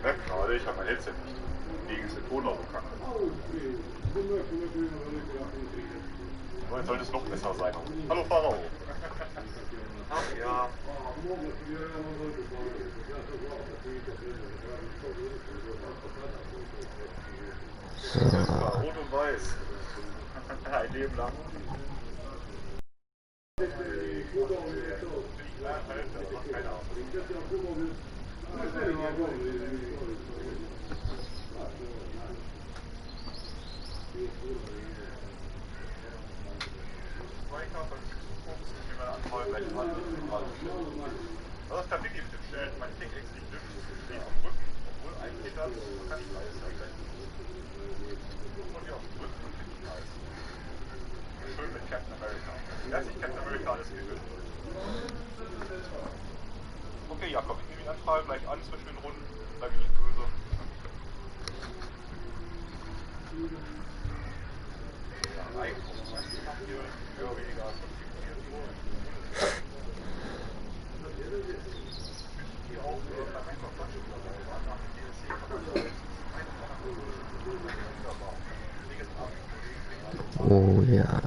merke gerade, ich habe mein Headset nicht. Deswegen ist der Ton auch so kacke. So, jetzt sollte es noch besser sein. Hallo Pharao. Ach ja. Rot und weiß. Ein Leben lang. Keine Ahnung. Das ist tatsächlich mit dem Schild. Mein Tick extrem dünn steht am Rücken, obwohl eigentlich das kann ich weiß sein. Und hier auf dem Rücken finde ich nice. Schön mit Captain America. Herzlich Captain America alles gewinnt. Okay, Jakob, ich nehme die Anfrage gleich an zwischen den Runden. Sei mir nicht böse. Ja, eigentlich hier mehr oder weniger oh ja.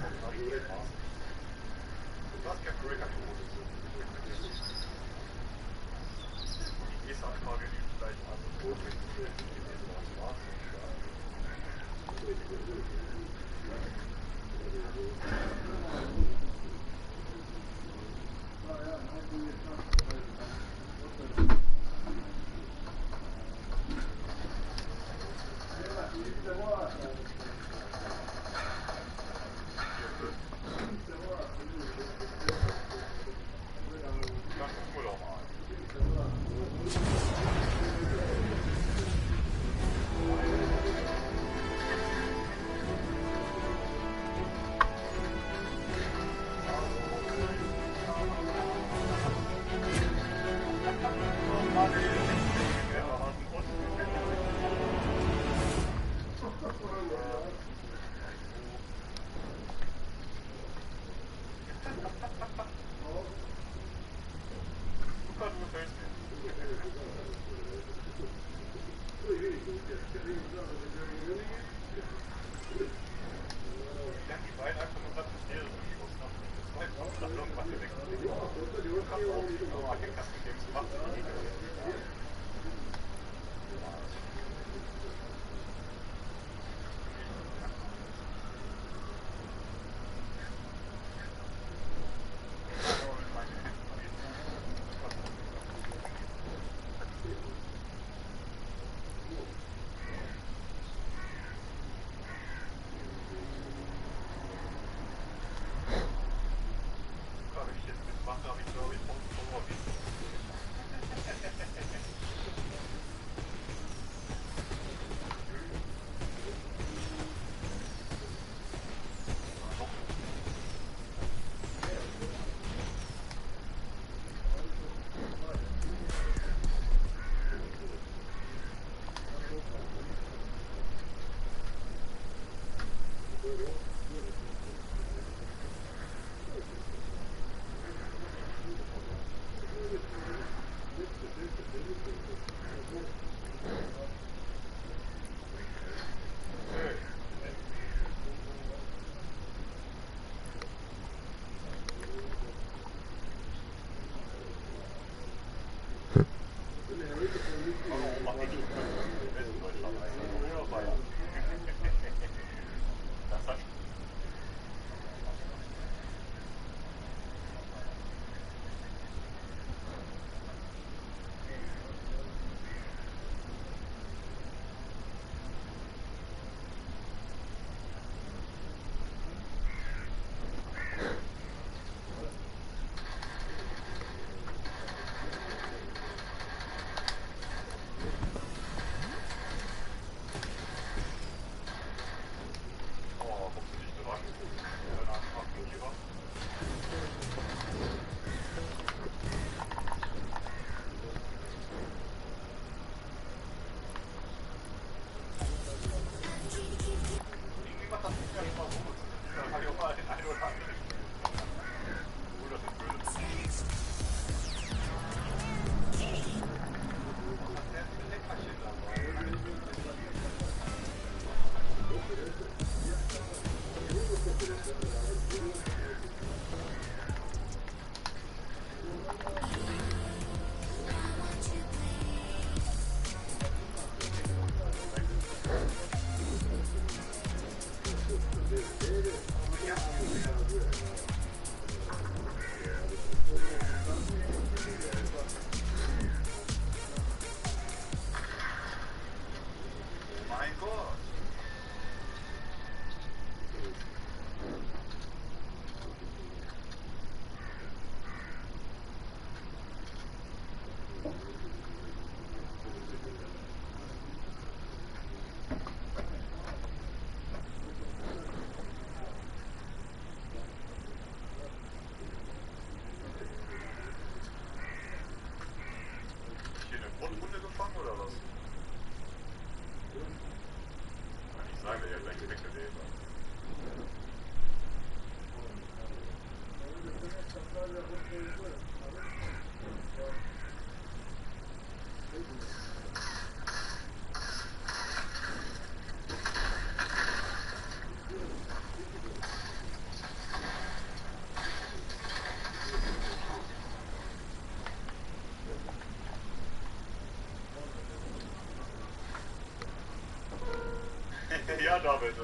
da mit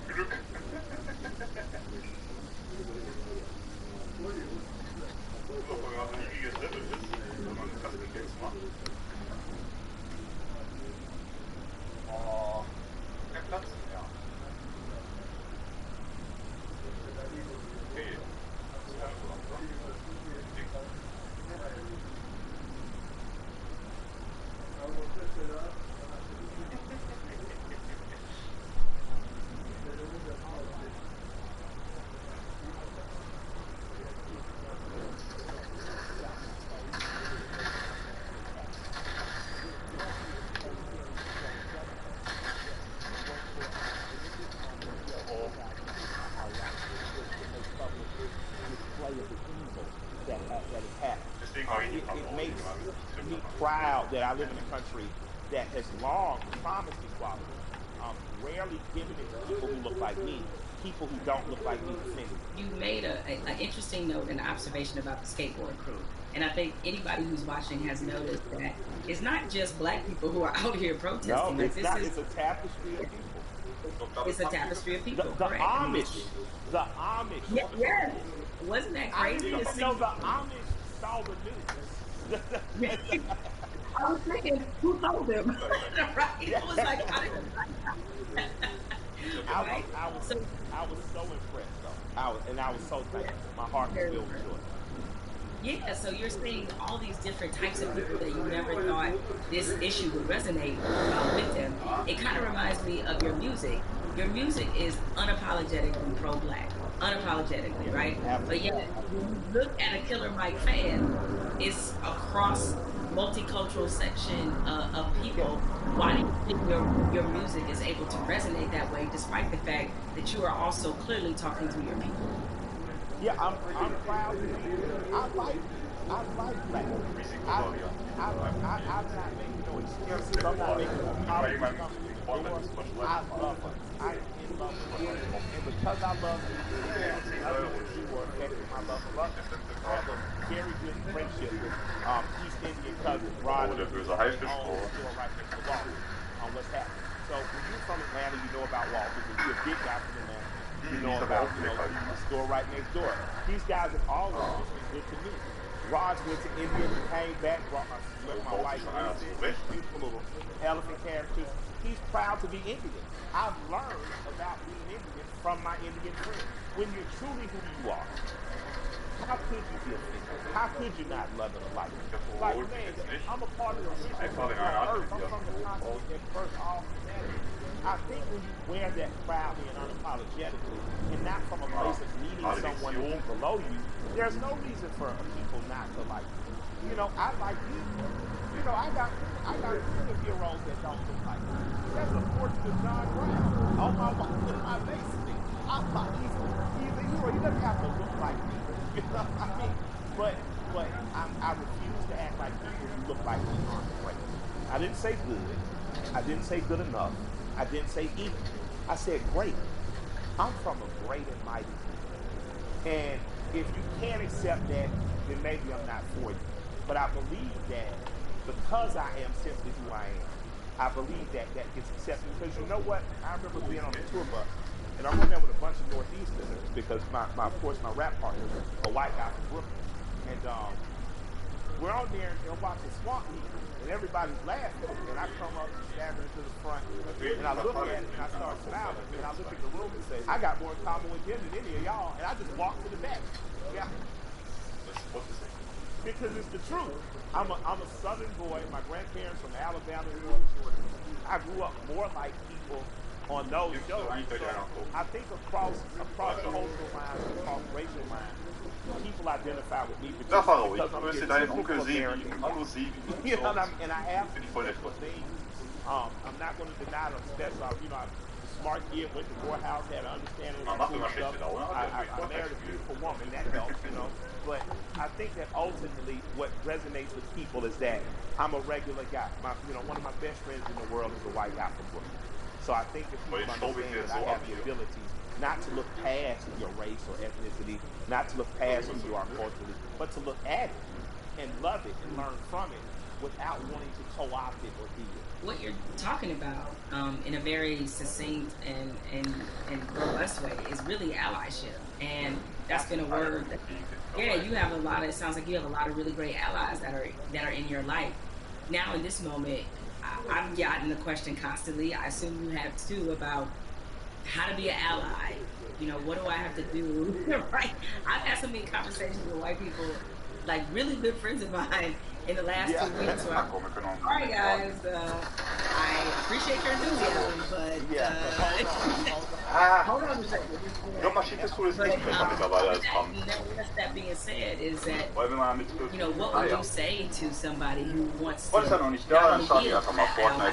Glück. Super, wenn man ein riesiges Level ist, wenn man Customgames macht. Oh, kein Platz mehr. Okay. It makes me proud that I live in a country that has long promised equality, rarely given it to people who look like me, people who don't look like me defending. You made an interesting note and observation about the skateboard crew. And I think anybody who's watching has noticed that it's not just black people who are out here protesting. No, it's not. It's a tapestry of people. It's a tapestry of people. The Amish. The Amish. Yes. Wasn't that crazy? I didn't know the Amish saw the news. I was thinking, who told them? Right? It was like, I was so impressed, though. I was so thankful. My heart was filled with joy. Yeah, so you're seeing all these different types of people that you never thought this issue would resonate with them. It kind of reminds me of your music. Your music is unapologetically pro-black. Unapologetically, right? But yet, when you look at a Killer Mike fan, it's a cross multicultural section of people. Why do you think your music is able to resonate that way, despite the fact that you are also clearly talking to your people? Yeah, I'm proud to be. I like black. I'm not making no excuses. I'm not making no apologies. I love us. I am in love with her. And because I love you, you were affecting my love of us. I have a very good friendship with East Indian cousin Rod. Oh, der böse Right Haifisch. next to Walters on what's happening. So when you're from Atlanta, you know about Walters. If you're a big guy from Atlanta, you know about the store right next door. These guys have always just been good to me. Raj went to India, came back, brought my wife, beautiful little elephant characters. He's proud to be Indian. I've learned about being Indian from my Indian friends. When you're truly who you are, how could you be offended? How could you not love it or like it? Like, man, I'm a part of the reason earth. I'm from the continent that birthed all humanity. I think when you wear that proudly and unapologetically, and not from a place of needing someone to be below you, there's no reason for people not to like you. You know, I like you. You know, I got heroes that don't look like me. There's a portrait of John Brown on my wall in my basement. I'm like, he's a hero. He doesn't have to look like me. You know what I mean? But I refuse to act like people who look like me aren't great. I didn't say good. I didn't say good enough. I didn't say even. I said great. I'm from a great and mighty people. And if you can't accept that, then maybe I'm not for you. But I believe that because I am simply who I am, I believe that gets accepted. Because you know what? I remember being on a tour bus, and I'm on there with a bunch of Northeasterners because of course, my rap partner is a white guy from Brooklyn. And we're on there and watching Swamp Meet, and everybody's laughing. And I come up and stagger into the front, and I look at it and I start smiling. And I look at the room and say, I got more in common with him than any of y'all. And I just walk to the back. Yeah. Because it's the truth. I'm a Southern boy. My grandparents from Alabama, New York, Georgia. I grew up more like people on those shows. So I think across cultural lines, across racial lines, people identify with me because I'm American. Hallo Sebi. You know what I mean? And I have special things. I'm not going to deny them special. You know, I'm a smart kid, went to Morehouse, had an understanding of cool stuff. I married a beautiful woman, that helps, you know. But I think that ultimately what resonates with people is that I'm a regular guy. One of my best friends in the world is a white guy from Brooklyn. So I think that people understand that I have the ability not to look past your race or ethnicity, not to look past who you are culturally, but to look at it and love it and learn from it without wanting to co-opt it or be it. What you're talking about in a very succinct and robust way is really allyship. And that's been a word that, yeah, you have a lot of, it sounds like you have a lot of really great allies that are in your life. Now in this moment, I've gotten the question constantly, I assume you have too, about how to be an ally. You know, what do I have to do? Right? I've had so many conversations with white people, like really good friends of mine in the last 2 weeks. So all right, guys, I appreciate your enthusiasm, but hold on a second. That being said, is that, you know, what would you say to somebody who wants to not only be a ally,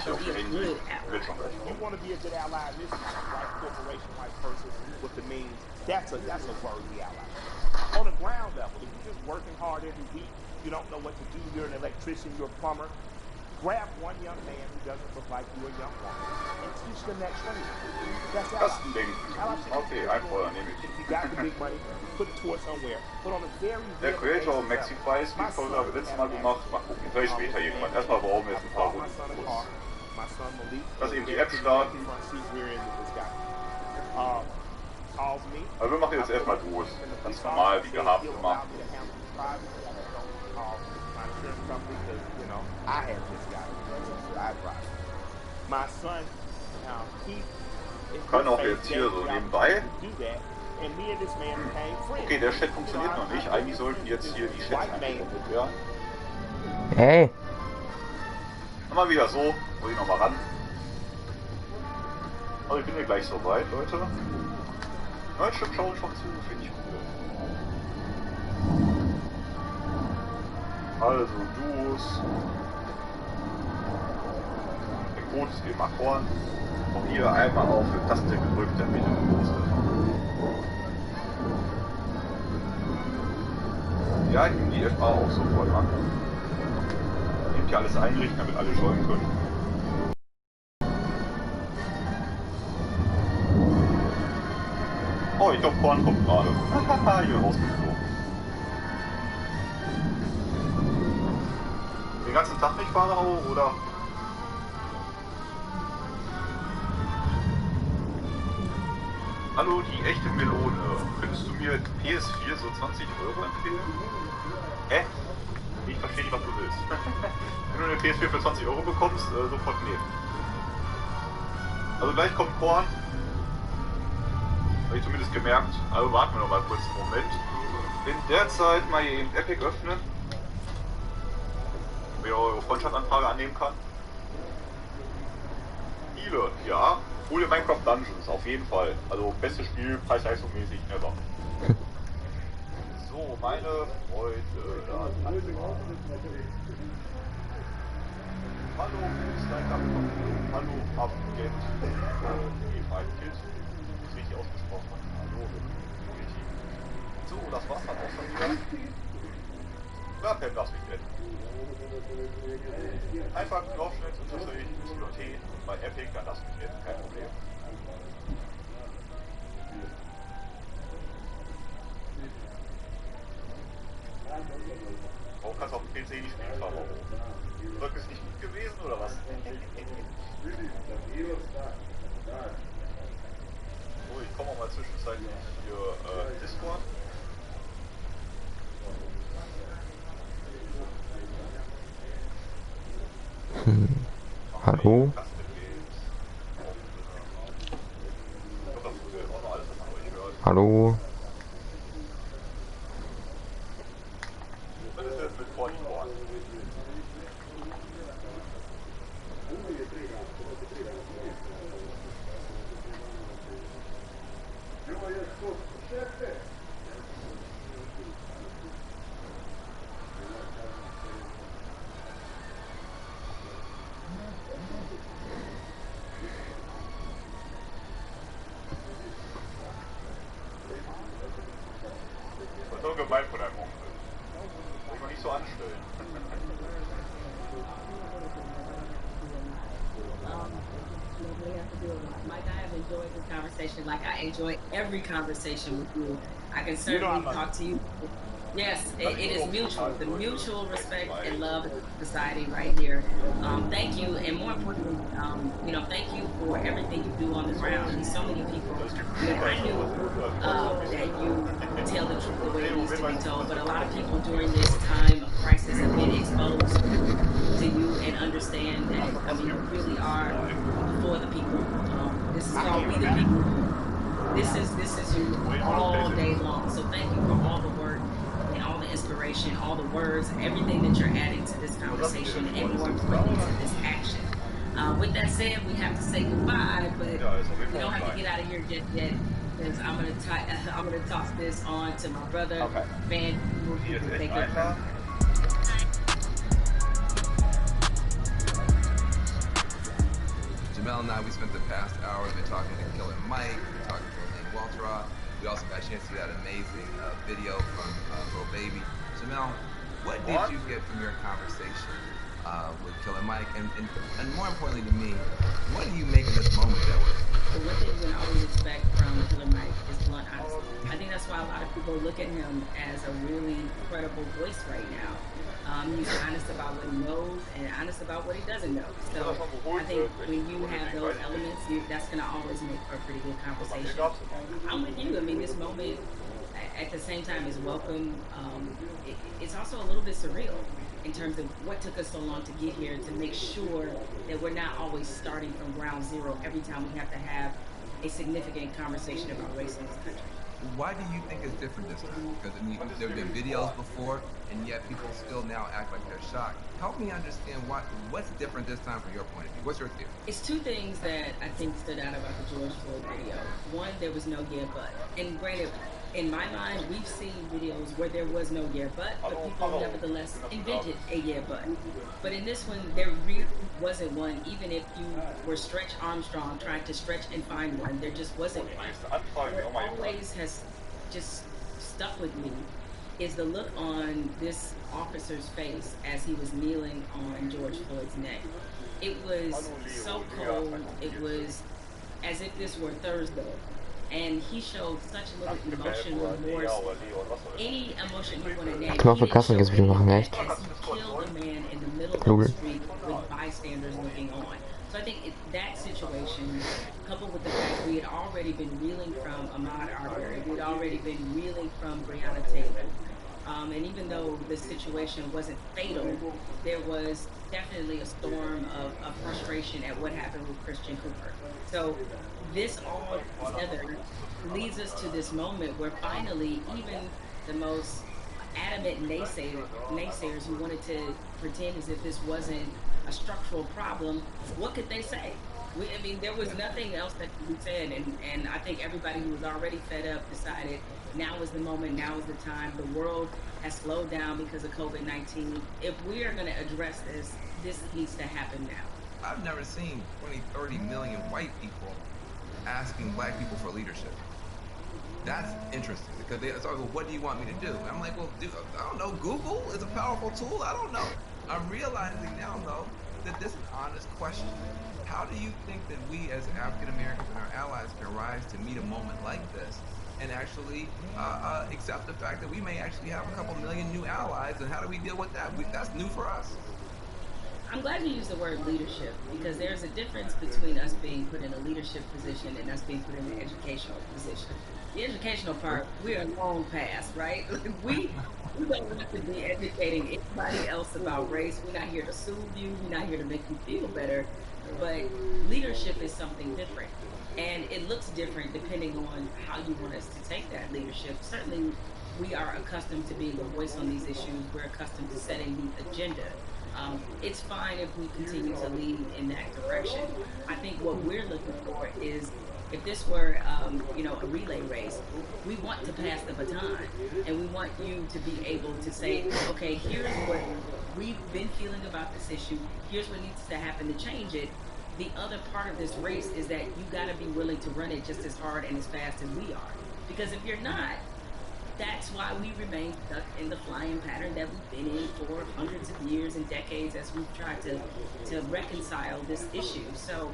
but be a good ally? You want to be a good ally in this white corporation, white person with the means. That's a worthy ally. On the ground level, if you're just working hard every week, you don't know what to do, you're an electrician, you're a plumber, grab one young man who doesn't look like you, a young woman, and teach them that trade. That's ally. Okay, einfordern, nehme ich. If you got the big money, put it towards somewhere. But on a very Der Creator of Maxify ist die Folge habe ich letztes Mal gemacht. Mal gucken, vielleicht später irgendwann. Erstmal brauchen wir jetzt ein paar Runden. Lass eben die App starten. Also wir machen jetzt erstmal durch. Ganz normal, wie gehabt gemacht. Kann auch jetzt hier so nebenbei. Okay, der Chat funktioniert noch nicht. Eigentlich sollten jetzt hier die Chats eingeblendet werden. Hey! Mal wieder so, muss ich nochmal ran. Also ich bin hier gleich so weit, Leute. Nein, stimmt, schaue ich schon zu, finde ich cool. Also Duos. Der Code ist eben Korn. Auch hier einmal auf die Taste gedrückt, damit er gepostet. Ja, ich nehme die FA auch sofort an. Nehmt hier alles einrichten, damit alle joinen können. Oh, ich glaube, Korn kommt gerade. Haha, hier rausgeflogen. Den ganzen Tag nicht fahren, oder? Hallo, die echte Melone. Könntest du mir PS4 so 20 € empfehlen? Hä? Ich verstehe nicht, was du willst. Wenn du eine PS4 für 20 € bekommst, sofort nehmen. Also gleich kommt Korn. Habe ich zumindest gemerkt. Also warten wir noch mal kurz einen Moment. In der Zeit mal hier eben Epic öffnen. Wer eure Freundschaftsanfrage annehmen kann. Spiele, ja. Coole Minecraft Dungeons, auf jeden Fall. Also bestes Spiel, preis-leistungsmäßig never. So, meine Freunde. Hallo, hallo, Abgent. Ist richtig ausgesprochen. Hallo, so, das war's dann auch schon wieder. Ja, Pep, lass mich denn. Einfach Laufschnitt unterstrich YT bei Epic, dann lass mich denn, kein Problem. Warum kannst du auf dem PC nicht spielen, warum? Drück ist nicht gut gewesen oder was? So, ich komme auch mal zwischenzeitlich hier Discord. Hallo? Hallo? So gemein von deinem Onkel. Muss man nicht so anstellen. Mike, I have enjoyed this conversation like I enjoy every conversation with you. I can certainly talk to you Yes, it is mutual. The mutual respect and love of society right here. Thank you, and more importantly, thank you for everything you do on the ground. And so many people, I knew that you tell the truth the way it needs to be told, but a lot of people during this time of crisis have been exposed to you and understand that, you really are for the people. This is called We the People. This is you all day long. So thank you for all the work and all the inspiration, all the words, everything that you're adding to this conversation, and more importantly to this action. With that said, we have to say goodbye, but we don't have to get out of here just yet because I'm gonna toss this on to my brother, Van. Take it from Jamel and I, we spent the past hour, we've been talking to Killer Mike, we've been talking to Lane Walteroff. We also got a chance to see that amazing video from Lil Baby. Jamel, what did you get from your conversation with Killer Mike? And more importantly to me, what do you make of this moment that we're in? The one thing you can always expect from Killer Mike is blunt honesty. I think that's why a lot of people look at him as a really credible voice right now. He's honest about what he knows and honest about what he doesn't know. So I think when you have those elements, that's going to always make for a pretty good conversation. I'm with you. I mean, this moment at the same time is welcome. It's also a little bit surreal in terms of what took us so long to get here, to make sure that we're not always starting from ground zero every time we have to have a significant conversation about race in this country. Why do you think it's different this time? Because there have been videos before, and yet people still now act like they're shocked. Help me understand what's different this time from your point of view. What's your theory? It's two things that I think stood out about the George Floyd video. One, there was no yeah but. And granted, in my mind, we've seen videos where there was no yeah but people nevertheless invented a yeah but in this one, there really wasn't one. Even if you were Stretch Armstrong trying to stretch and find one, there just wasn't one. What always has just stuck with me is the look on this officer's face as he was kneeling on George Floyd's neck. It was so cold. It was as if this were Thursday. And he showed such little emotion, remorse, any emotion you want to name. Ich kann auch für Customgames Video machen, echt. As he killed a man in the middle of the street with bystanders looking on. So I think that situation, coupled with the fact we had already been reeling from Ahmaud Arbery, we had already been reeling from Breonna Taylor. And even though the situation wasn't fatal, there was definitely a storm of frustration at what happened with Christian Cooper. So this all together leads us to this moment where finally even the most adamant naysayers who wanted to pretend as if this wasn't a structural problem, what could they say? I mean, there was nothing else that could be said, and I think everybody who was already fed up decided now is the moment, now is the time. The world has slowed down because of COVID-19. If we are going to address this needs to happen now. I've never seen 20, 30 million white people asking black people for leadership. That's interesting because they start, well, what do you want me to do? And I'm like, well, I don't know. Google is a powerful tool. I don't know. I'm realizing now, though, that this is an honest question. How do you think that we as African Americans and our allies can rise to meet a moment like this and actually accept the fact that we may actually have a couple million new allies, and how do we deal with that? That's new for us. I'm glad you used the word leadership because there's a difference between us being put in a leadership position and us being put in an educational position. The educational part, we're long past, right? We don't want to be educating anybody else about race. We're not here to soothe you. We're not here to make you feel better. But leadership is something different. And it looks different depending on how you want us to take that leadership. Certainly, we are accustomed to being a voice on these issues. We're accustomed to setting the agenda. It's fine if we continue to lead in that direction. I think what we're looking for is, if this were, a relay race, we want to pass the baton, and we want you to be able to say, okay, here's what we've been feeling about this issue. Here's what needs to happen to change it. The other part of this race is that you got to be willing to run it just as hard and as fast as we are. Because if you're not, that's why we remain stuck in the flying pattern that we've been in for hundreds of years and decades as we've tried to reconcile this issue. So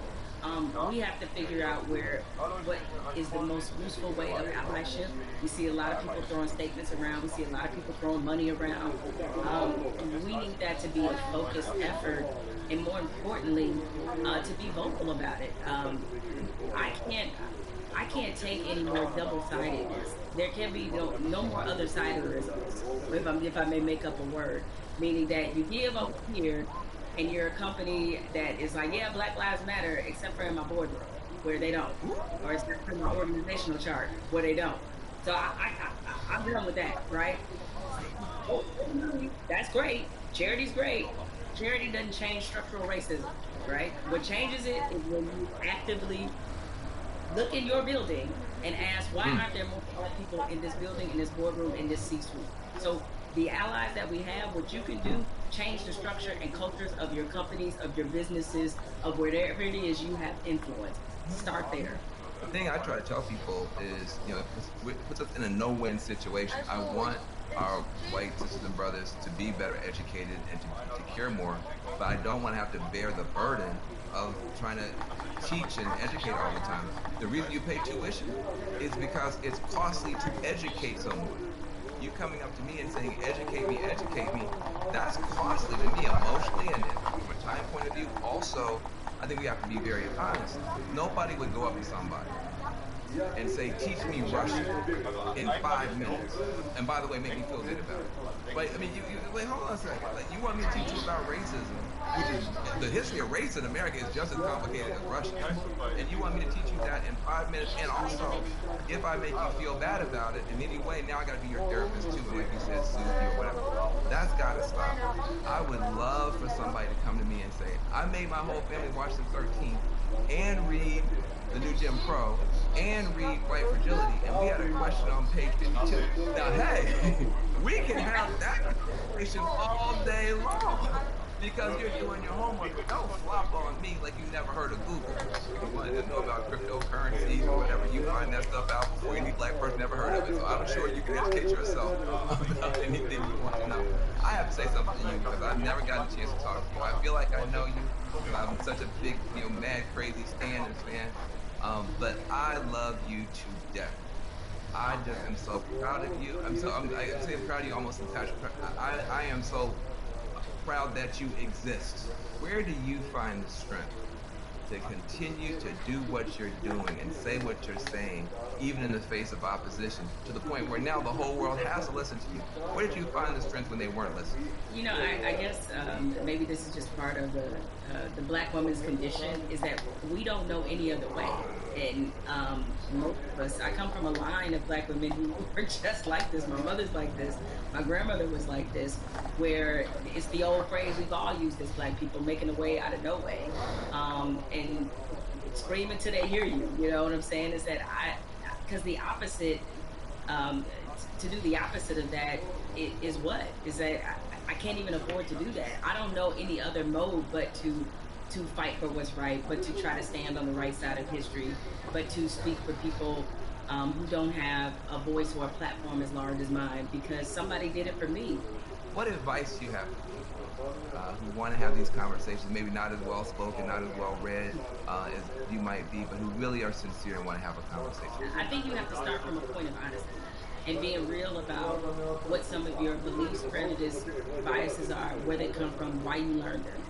we have to figure out what is the most useful way of allyship. We see a lot of people throwing statements around. We see a lot of people throwing money around. We need that to be a focused effort, and more importantly, to be vocal about it. I can't take any more double-sidedness. There can be no more other-siderisms, if I may make up a word, meaning that you give over here and you're a company that is like, yeah, Black Lives Matter, except for in my boardroom, where they don't, or except for my organizational chart, where they don't. So I'm done with that, right? That's great. Charity's great. Charity doesn't change structural racism, right? What changes it is when you actively look in your building and ask, why aren't there more Black people in this building, in this boardroom, in this C-suite? So the allies that we have, what you can do, change the structure and cultures of your companies, of your businesses, of wherever it is you have influence. Start there. The thing I try to tell people is, it puts us in a no-win situation. I want our white sisters and brothers to be better educated and to care more, but I don't want to have to bear the burden of trying to teach and educate all the time. The reason you pay tuition is because it's costly to educate someone. You coming up to me and saying, educate me, that's costly to me emotionally and from a time point of view. Also, I think we have to be very honest. Nobody would go up to somebody and say, teach me Russian in 5 minutes. And by the way, make me feel good about it. Like, I mean, wait, hold on a second. Like, you want me to teach you about racism, which is, the history of race in America is just as complicated as Russian. And you want me to teach you that in 5 minutes. And also, if I make you feel bad about it in any way, now I gotta be your therapist too. And like you said, soothe you or whatever. That's gotta stop. I would love for somebody to come to me and say, I made my whole family watch the 13th and read the new Jim Crow and read White Fragility, and we had a question on page 52. Now, hey, we can have that conversation all day long because you're doing your homework. But don't flop on me like you never heard of Google. You wanted to know about cryptocurrencies or whatever, you find that stuff out before any Black person ever heard of it. So I'm sure you can educate yourself about anything you want to know. I have to say something to you because I've never gotten a chance to talk to you. I feel like I know you. I'm such a big, mad, crazy Stan and fan. But I love you to death. I just am so proud of you. I say I'm proud of you almost attached. I am so proud that you exist. Where do you find the strength to continue to do what you're doing and say what you're saying, even in the face of opposition, to the point where now the whole world has to listen to you? Where did you find the strength when they weren't listening? I guess maybe this is just part of the Black woman's condition, is that we don't know any other way. And most of us, I come from a line of Black women who were just like this. My mother's like this. My grandmother was like this, where it's the old phrase we've all used as Black people, making a way out of no way. And screaming till they hear you, you know what I'm saying? Is that because the opposite, to do the opposite of that is that I can't even afford to do that. I don't know any other mode but to fight for what's right, but to try to stand on the right side of history, but to speak for people who don't have a voice or a platform as large as mine, because somebody did it for me. What advice do you have for people who want to have these conversations, maybe not as well spoken, not as well read as you might be, but who really are sincere and want to have a conversation? I think you have to start from a point of honesty and being real about what some of your beliefs, prejudice, biases are, where they come from, why you learned them.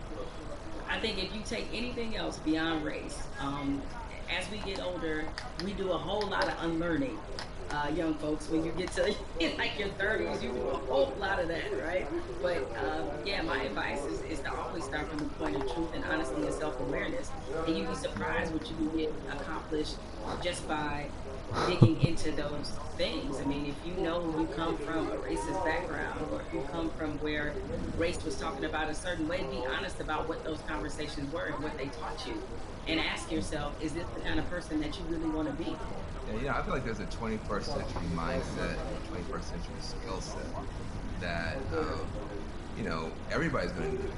I think if you take anything else beyond race, as we get older, we do a whole lot of unlearning. Young folks, when you get to like your 30s, you do a whole lot of that, right? But yeah, my advice is to always start from the point of truth and honesty and self-awareness. And you'd be surprised what you can get accomplished just by digging into those things. I mean, if you know you come from a racist background, or if you come from where race was talking about a certain way, be honest about what those conversations were and what they taught you. And ask yourself, is this the kind of person that you really want to be? Yeah, I feel like there's a 21st century mindset, 21st century skill set that, everybody's going to need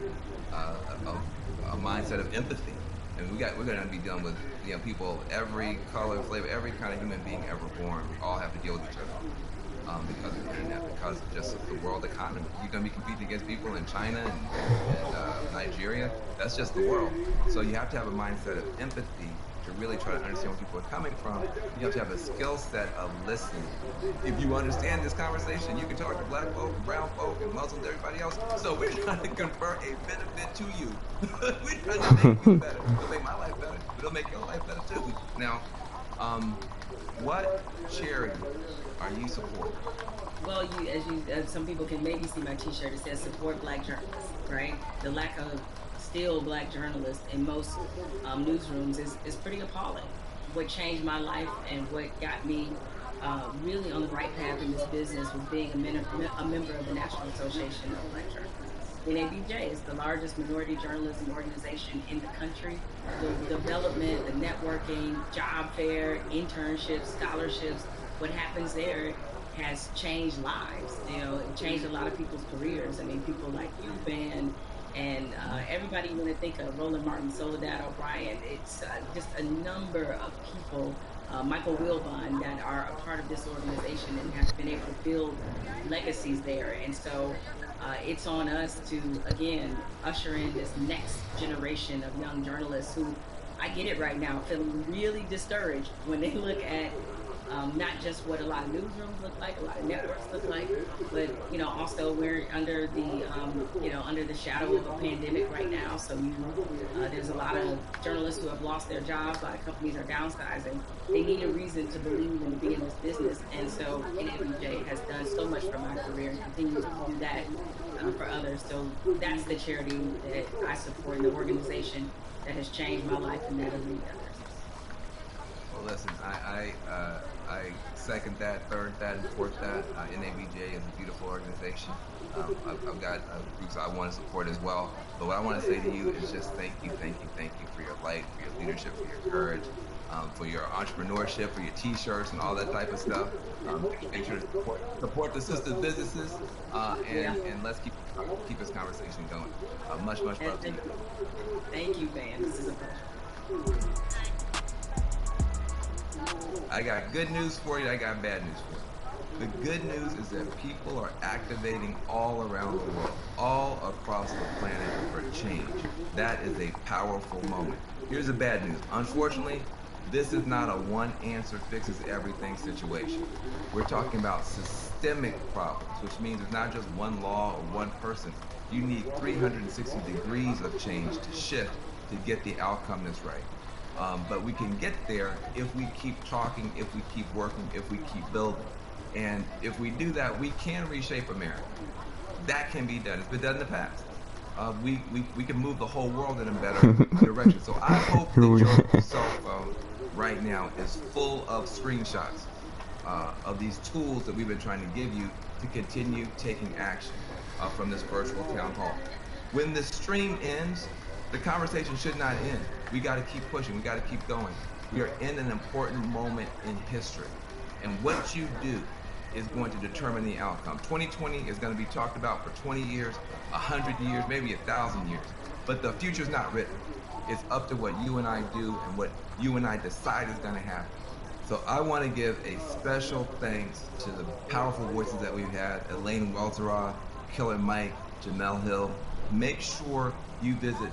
a mindset of empathy. And we're going to be dealing with people of every color, flavor, every kind of human being ever born. We all have to deal with each other. because of the internet, because of just the world economy. You're going to be competing against people in China and Nigeria. That's just the world. So you have to have a mindset of empathy to really try to understand where people are coming from. You have to have a skill set of listening. If you understand this conversation, you can talk to black folk and brown folk and Muslims, everybody else. So we're trying to confer a benefit to you. We're trying to make you better. It'll make my life better, but it'll make your life better too. Now, what charity are you supporting? Well, as some people can maybe see my T-shirt. It says "Support Black Journalists." Right? The lack of still Black journalists in most newsrooms is pretty appalling. What changed my life and what got me really on the right path in this business was being a member of the National Association of Black Journalists. NABJ is the largest minority journalism organization in the country. The development, the networking, job fair, internships, scholarships, what happens there has changed lives. You know, it changed a lot of people's careers. I mean, people like you, Ben, and everybody you want to think of, Roland Martin, Soledad O'Brien. It's just a number of people, Michael Wilbon, that are a part of this organization and have been able to build legacies there. And so it's on us to, again, usher in this next generation of young journalists who, I get it right now, feeling really discouraged when they look at not just what a lot of newsrooms look like, a lot of networks look like, but you know, also we're under the under the shadow of a pandemic right now. So there's a lot of journalists who have lost their jobs. A lot of companies are downsizing. They need a reason to believe and be in this business. And so NABJ has done so much for my career and continues to do that for others. So that's the charity that I support, the organization that has changed my life and that of many others. Well, listen, I second that, third that, and fourth that. NABJ is a beautiful organization. I've got groups I want to support as well. But what I want to say to you is just thank you for your light, for your leadership, for your courage, for your entrepreneurship, for your T-shirts and all that type of stuff. Make sure to support the sister businesses, and let's keep this conversation going. Much love to you. Thank you, man. This is a pleasure. I got good news for you. I got bad news for you. The good news is that people are activating all around the world, all across the planet for change. That is a powerful moment. Here's the bad news. Unfortunately, this is not a one answer fixes everything situation. We're talking about systemic problems, which means it's not just one law or one person. You need 360 degrees of change to shift to get the outcome that's right. But we can get there if we keep talking, if we keep working, if we keep building. And if we do that, we can reshape America. That can be done. It's been done in the past. We can move the whole world in a better direction. So I hope that your cell phone right now is full of screenshots of these tools that we've been trying to give you to continue taking action from this virtual town hall. When the stream ends, the conversation should not end. We got to keep pushing. We got to keep going. We are in an important moment in history. And what you do is going to determine the outcome. 2020 is going to be talked about for 20 years, 100 years, maybe 1,000 years. But the future's not written. It's up to what you and I do and what you and I decide is going to happen. So I want to give a special thanks to the powerful voices that we've had, Elaine Welteroth, Killer Mike, Jamel Hill. Make sure you visit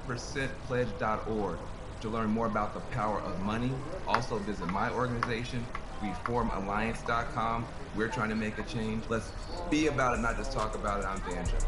50percentpledge.org to learn more about the power of money. Also visit my organization, reformalliance.com. We're trying to make a change. Let's be about it, not just talk about it. I'm Dan Jones.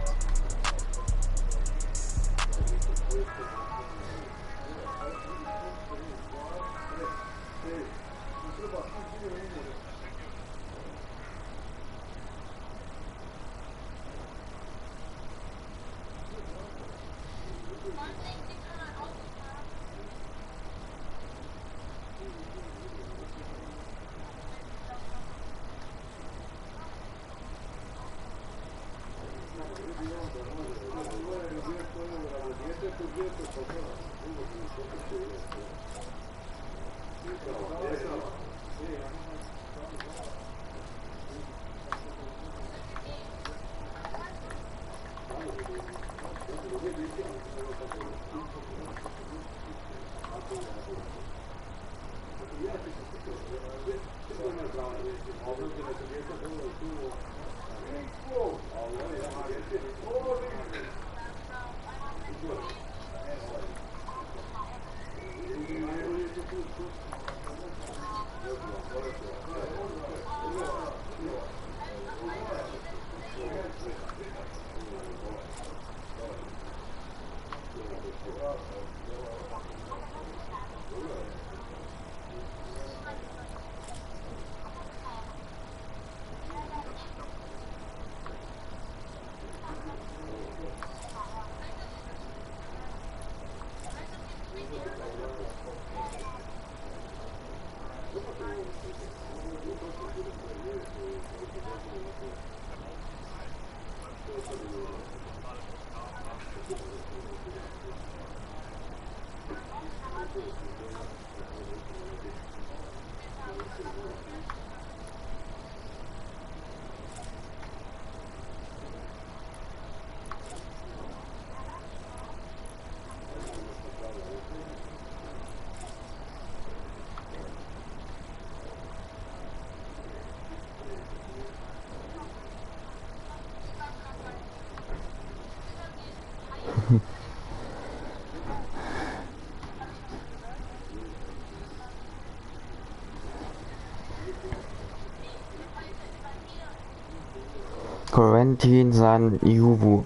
Quarantine san Yubu.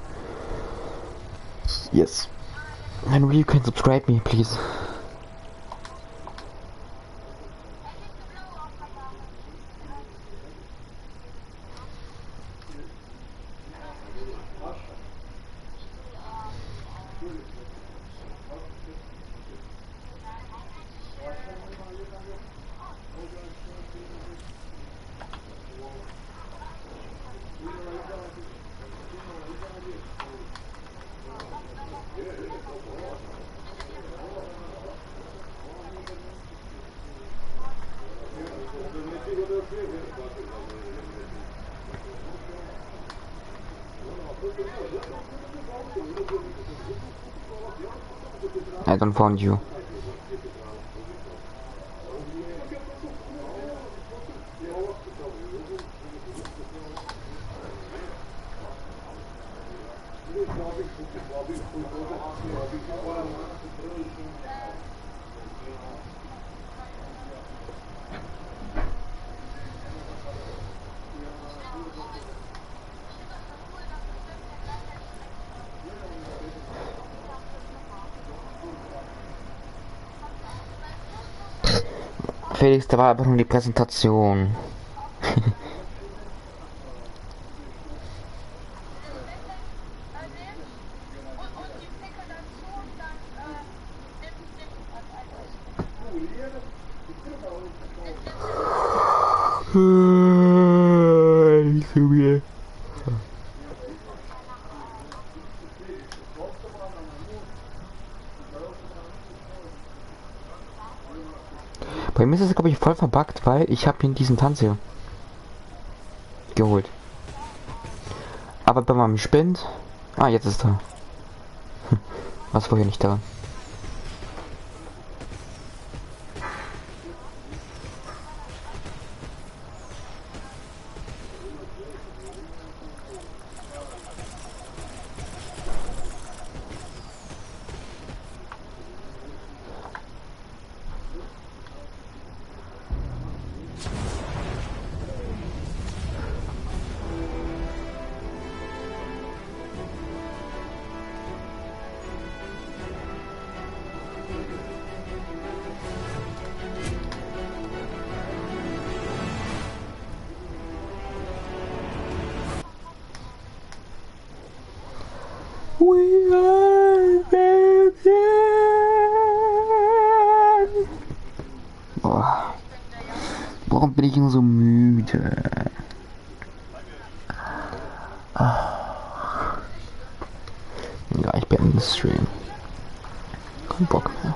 Yes. And you can subscribe me, please. I don't found you. Felix, da war einfach nur die Präsentation. Bei mir ist es, glaube ich, voll verbuggt, weil ich habe ihn diesen Tanz hier geholt. Aber wenn man mich spinnt... Ah, jetzt ist er. Was vorher nicht da. Boah. Warum bin ich nur so müde? Ja, ich beende den Stream. Kein Bock mehr.